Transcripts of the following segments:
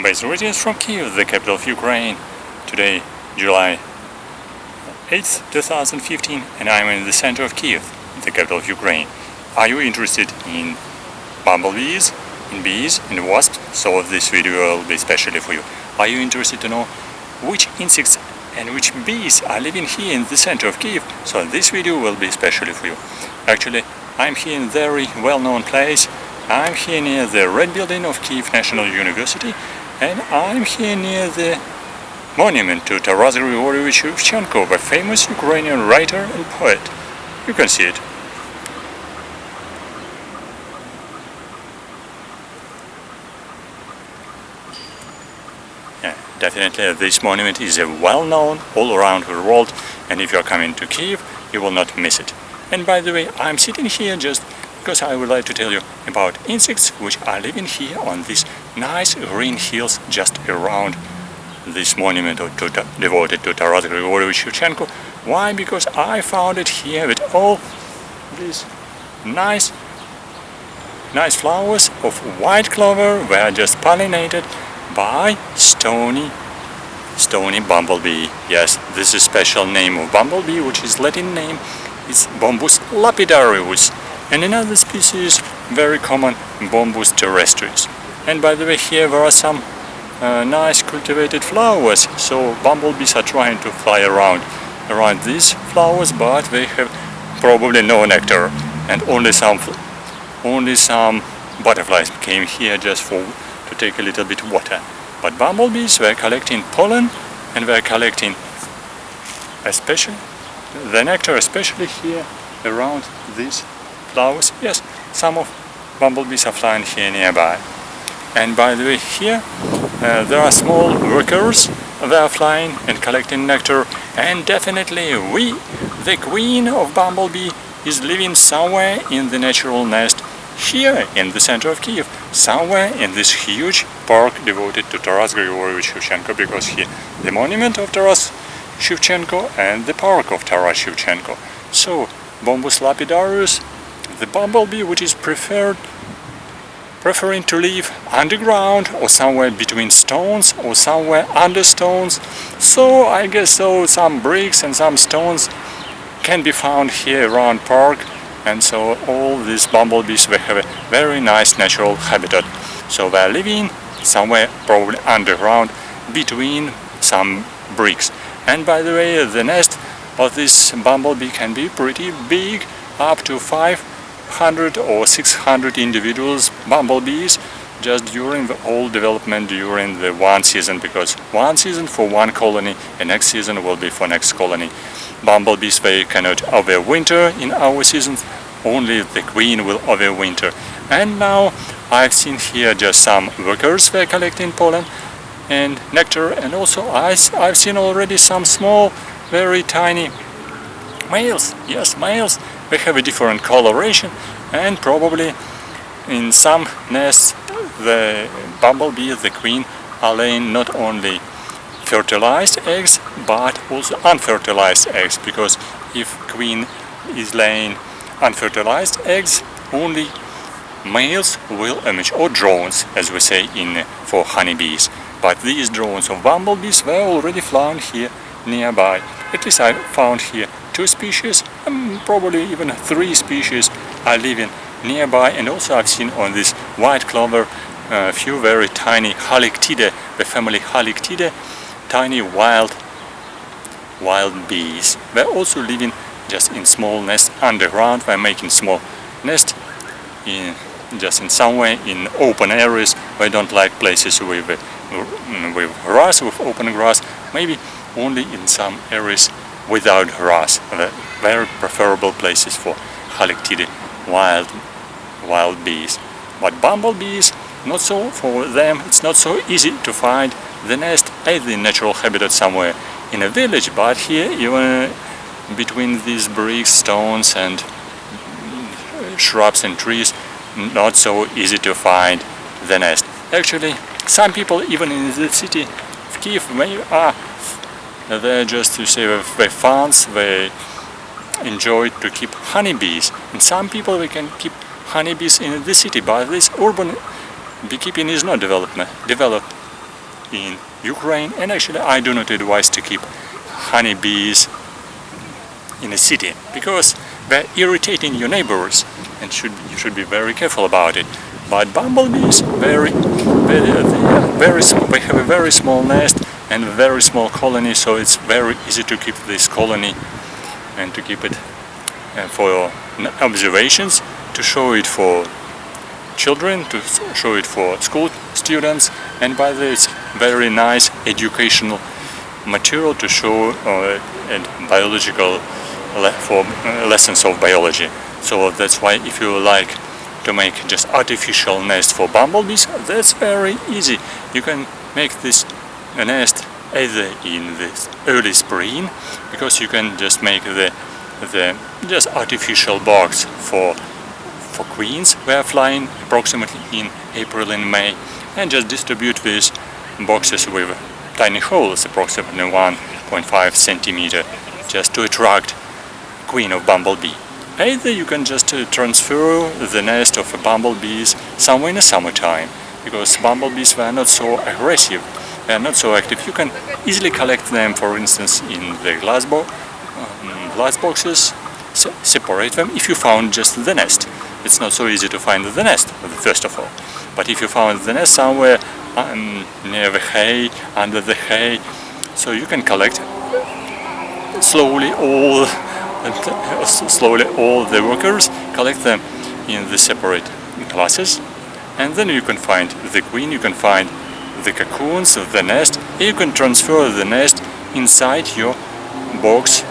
Base greetings from Kiev, the capital of Ukraine. Today, July 8th, 2015, and I'm in the center of Kiev, the capital of Ukraine. Are you interested in bumblebees, in bees, and wasps? So this video will be especially for you. Are you interested to know which insects and which bees are living here in the center of Kiev? So this video will be especially for you. Actually, I'm here in a very well-known place. I'm here near the red building of Kiev National University, and I'm here near the monument to Taras Shevchenko, the famous Ukrainian writer and poet. You can see it. Yeah, definitely this monument is well-known all around the world, and if you're coming to Kiev, you will not miss it. And by the way, I'm sitting here just because I would like to tell you about insects which are living here on these nice green hills just around this monument devoted to Taras Shevchenko. Why? Because I found it here with all these nice flowers of white clover were just pollinated by stony bumblebee. Yes, this is a special name of bumblebee, which is Latin name. It's Bombus lapidarius. And another species, very common, Bombus terrestris. And by the way, here there are some nice cultivated flowers, so bumblebees are trying to fly around these flowers, but they have probably no nectar, and only some butterflies came here just to take a little bit of water. But bumblebees were collecting pollen, and were collecting especially the nectar, especially here around these flowers. Yes, some of bumblebees are flying here nearby. And by the way, here there are small workers. They are flying and collecting nectar. And definitely the queen of bumblebee, is living somewhere in the natural nest here in the center of Kiev, somewhere in this huge park devoted to Taras Shevchenko, because here the monument of Taras Shevchenko and the park of Taras Shevchenko. So Bombus lapidarius, the bumblebee which is preferring to live underground or somewhere between stones or somewhere under stones. So I guess some bricks and some stones can be found here around park, and so all these bumblebees, they have a very nice natural habitat. So they are living somewhere probably underground between some bricks. And by the way, the nest of this bumblebee can be pretty big, up to 500 or 600 individuals bumblebees just during the whole development during the one season, because one season for one colony and next season will be for next colony. Bumblebees, they cannot overwinter in our seasons, only the queen will overwinter. And now I've seen here just some workers, they're collecting pollen and nectar, and also I've seen already some small, very tiny males. Yes, males. They have a different coloration, and probably in some nests the bumblebee, the queen, are laying not only fertilized eggs but also unfertilized eggs, because if queen is laying unfertilized eggs, only males will emerge, or drones as we say for honeybees. But these drones of bumblebees were already found here nearby. At least I found here 2 species, probably even 3 species are living nearby. And also I've seen on this white clover a few very tiny Halictidae, the family Halictidae, tiny wild bees. They're also living just in small nests underground. They're making small nests just in somewhere in open areas. They don't like places with grass, with open grass. Maybe only in some areas without grass. Very preferable places for Halictidae, wild bees. But bumblebees, not so. For them it's not so easy to find the nest at the natural habitat somewhere in a village, but here even between these bricks, stones and shrubs and trees, not so easy to find the nest. Actually, some people even in the city of Kiev, they're just to say they fans, they enjoy to keep honeybees, and some people they can keep honeybees in the city, but this urban beekeeping is not developed in Ukraine, and actually I do not advise to keep honeybees in a city because they're irritating your neighbors, and you should be very careful about it. But bumblebees, they have a very small nest and a very small colony, so it's very easy to keep this colony and to keep it for observations, to show it for children, to show it for school students, and by this very nice educational material to show biological for lessons of biology. So that's why if you like to make just artificial nest for bumblebees, that's very easy. You can make this nest either in this early spring, because you can just make the just artificial box for queens who are flying approximately in April and May, and just distribute these boxes with tiny holes approximately 1.5 centimeter just to attract queen of bumblebee. Either you can just transfer the nest of bumblebees somewhere in the summertime, because bumblebees were not so aggressive, they are not so active. You can easily collect them, for instance, in the glass boxes, separate them if you found just the nest. It's not so easy to find the nest, first of all. But if you found the nest somewhere near the hay, under the hay, so you can collect slowly all the workers, collect them in the separate classes, and then you can find the queen, you can find the cocoons of the nest, and you can transfer the nest inside your box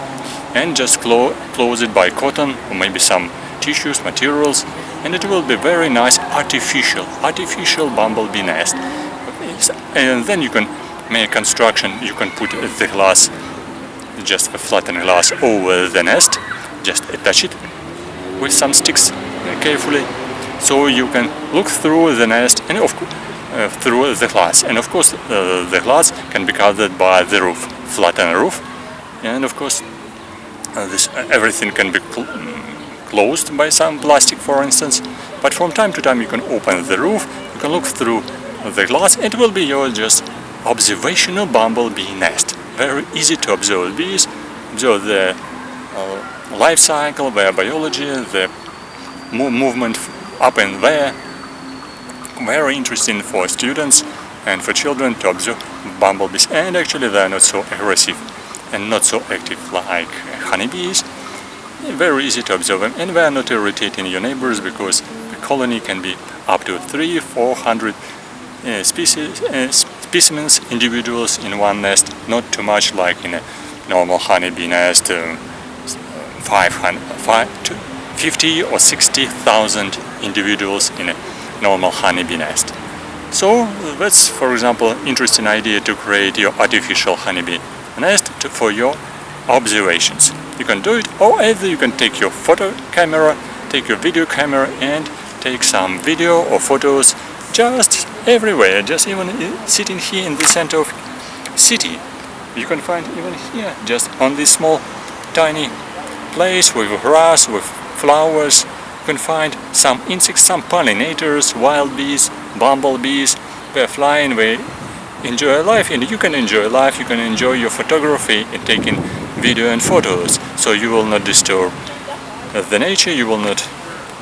and just close it by cotton or maybe some tissues, materials, and it will be very nice artificial bumblebee nest. And then you can make construction, you can put the glass, just a flattened glass over the nest, just attach it with some sticks carefully, so you can look through the nest and through the glass. And of course the glass can be covered by the roof, flattened roof, and of course everything can be closed by some plastic, for instance. But from time to time you can open the roof, you can look through the glass, it will be your just observational bumblebee nest. Very easy to observe bees, observe the life cycle, their biology, the movement up and there. Very interesting for students and for children to observe bumblebees, and actually they are not so aggressive and not so active like honeybees. Very easy to observe them, and they are not irritating your neighbors, because the colony can be up to 300-400 specimens, individuals in one nest, not too much like in a normal honeybee nest, 50 or 60,000 individuals in a normal honeybee nest. So that's, for example, interesting idea to create your artificial honeybee nest for your observations. You can do it, or either you can take your photo camera, take your video camera and take some video or photos just everywhere, just even sitting here in the center of city. You can find even here, just on this small tiny place with grass, with flowers, you can find some insects, some pollinators, wild bees, bumblebees. They're flying, they enjoy life, and you can enjoy life, you can enjoy your photography and taking video and photos, so you will not disturb the nature, you will not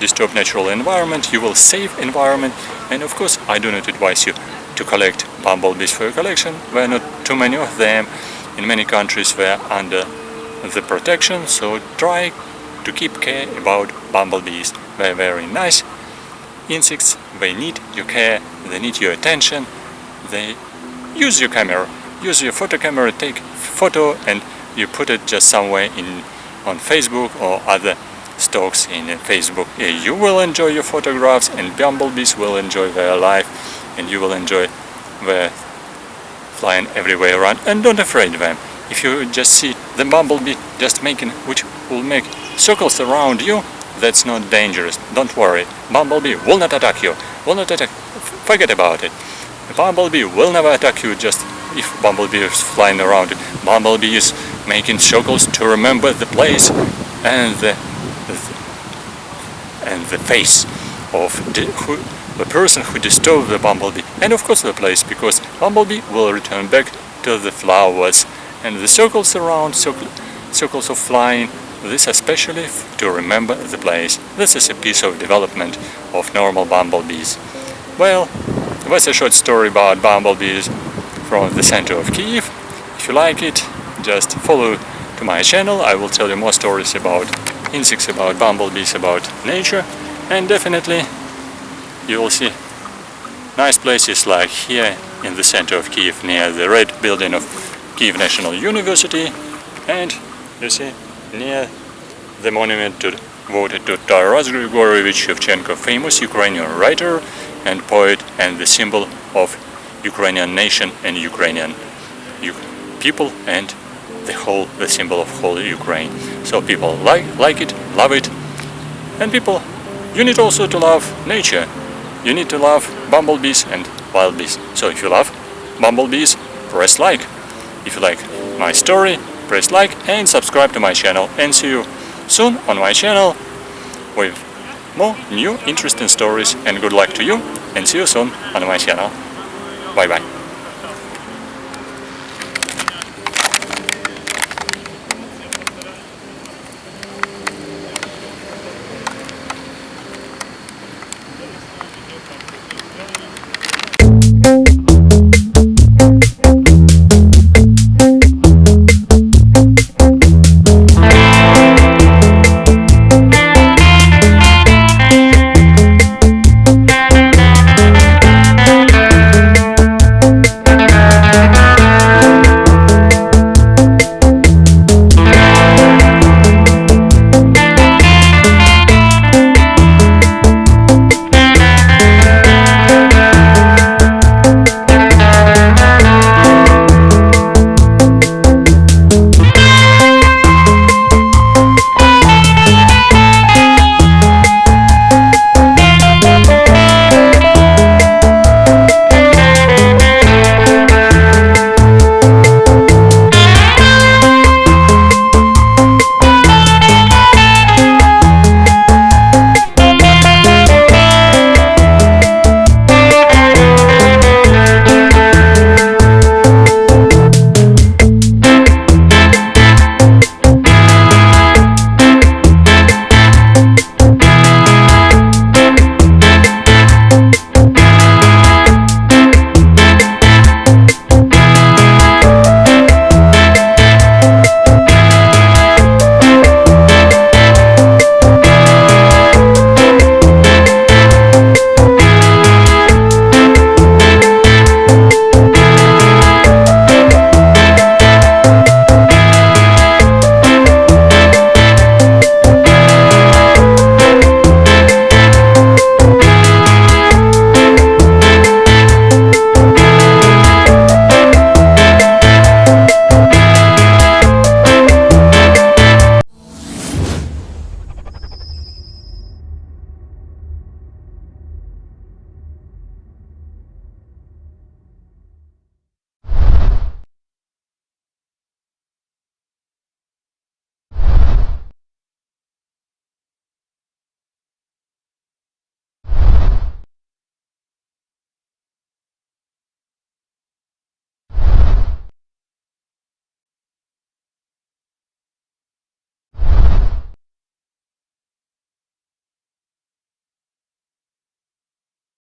disturb natural environment, you will save environment. And of course I do not advise you to collect bumblebees for your collection. There are not too many of them. In many countries they are under the protection, so try to keep care about bumblebees. They are very nice insects, they need your care, they need your attention. They use your camera, use your photo camera, take photo and you put it just somewhere on Facebook or other stocks in Facebook. You will enjoy your photographs, and bumblebees will enjoy their life, and you will enjoy their flying everywhere around. And don't afraid them. If you just see the bumblebee just which will make circles around you, that's not dangerous. Don't worry. Bumblebee will not attack you. Will not attack. Forget about it. The bumblebee will never attack you just if bumblebee is flying around. Bumblebee is making circles to remember the place and the face of the person who disturbed the bumblebee, and of course the place, because bumblebee will return back to the flowers. And the circles around, circles of flying, this especially to remember the place. This is a piece of development of normal bumblebees. Well, that's a short story about bumblebees from the center of Kiev. If you like it, just follow to my channel. I will tell you more stories about insects, about bumblebees, about nature, and definitely you will see nice places like here in the center of Kiev, near the red building of Kiev National University, and you see near the monument devoted to Taras Shevchenko, famous Ukrainian writer and poet, and the symbol of Ukrainian nation and Ukrainian people, and the symbol of whole Ukraine. So people like it, love it, and people, you need also to love nature. You need to love bumblebees and wild bees. So if you love bumblebees, press like. If you like my story, press like and subscribe to my channel, and see you soon on my channel with more new interesting stories, and good luck to you, and see you soon on my channel. Bye bye.